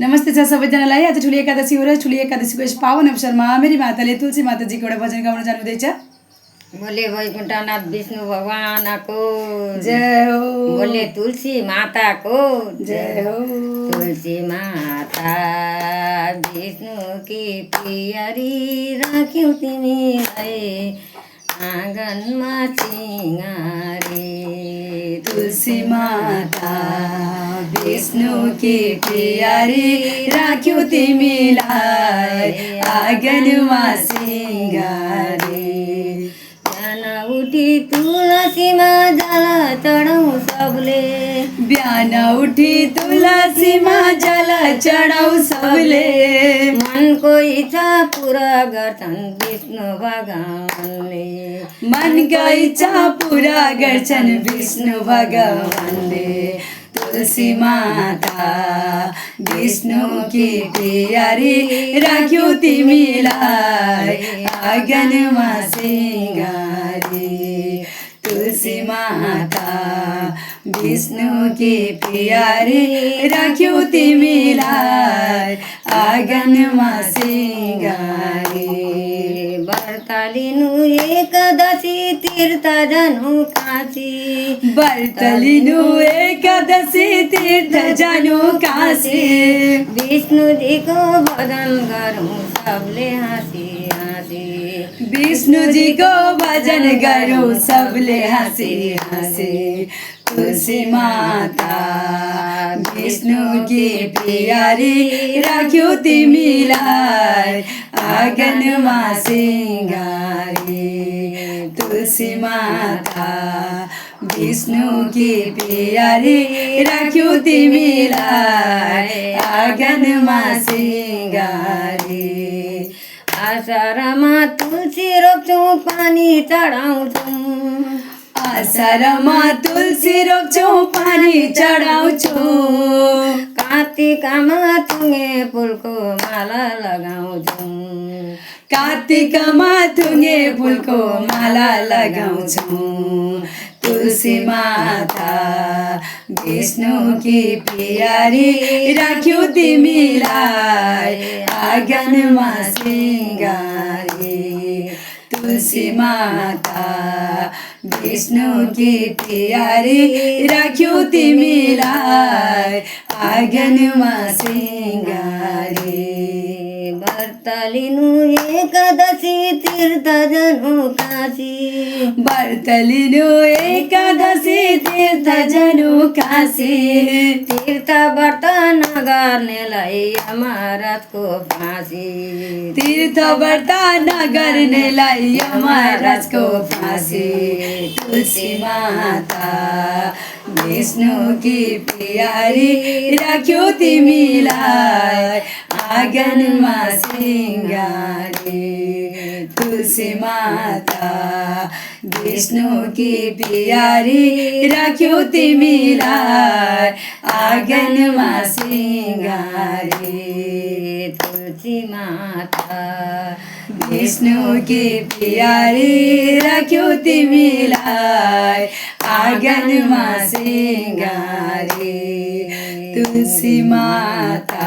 नमस्ते छ सबैजनालाई। आज ठुली एकादशी हो र ठुली एकादशीको यस पावन अवसरमा मेरी माताले तुलसी माताजीको एउटा भजन गाउन जानुहुँदैछ। बोले वैकुण्ठनाथ विष्णु भगवानको जय हो, बोले तुलसी माताको जय हो। तुलसी माता विष्णु की प्रियरी राख्यौ तिमीलाई आँगनमा सिंगारी। तुलसी माता विष्णु की प्रियरी राख्यौ तिमीलाई आँगनमा सिंगारी। बिहान उठी तुलसीमा जल चढाउँ सबले, बिहान उठी तुलसीमा जल चढाउँ सबले। मनको इच्छा पुरा गर्छन् विष्णु भगवानले, मनका इच्छा पुरा गर्छन् विष्णु भगवानले। तुलसी माता विष्णु की प्रियरी राख्यौ तिमीलाई आँगनमा सिंगारी। तुलसी माता विष्णु की प्रियरी राख्यौ तिमीलाई आँगनमा सिंगारी। व्रत लिनु एकादशी तीर्थ जानु काशी, व्रत लिनु एकादशी तीर्थ जानु काशी। विष्णुजीको भजन गरौँ सबले हाँसी हाँसी, विष्णुजीको भजन गरौँ सबले हाँसी हाँसी। तुलसी माता विष्णु की प्रियरी राख्यौ तिमीलाई आँगनमा सिंगारी। तुलसी माता विष्णु की प्रियरी राख्यौ तिमीलाई आँगनमा सिंगारी। आषाढमा तुलसी रोप्छौँ पानी चढाउँछौँ, आषाढमा तुलसी रोप्छौँ पानी चढाउँछौँ। कार्तिकमा थुङ्गे फुलको माला लगाउँछौँ, कार्तिकमा थुङ्गे फुलको माला लगाउँछौँ। तुलसी माता विष्णु की प्रियरी राख्यौ तिमीलाई आँगनमा सिंगारी। तुलसी माता विष्णु की प्रियरी राख्यौ तिमीलाई आँगनमा सिंगारी। व्रत लिनु एकादशी तीर्थ जानु काशी, व्रत लिनु एकादशी तीर्थ जानु काशी। तीर्थ व्रत नगर्नेलाई यमराजको फाँसी, तीर्थ व्रत नगर्नेलाई यमराजको फाँसी। तुलसी माता विष्णु की प्रियरी राख्यौ तिमीलाई आँगनमा सिंगारी। तुलसी माता विष्णु की प्रियरी राख्यौ तिमीलाई आँगनमा सिंगारी। तुलसी माता विष्णु की प्रियरी राख्यौ तिमीलाई आँगनमा सिंगारी। तुलसी माता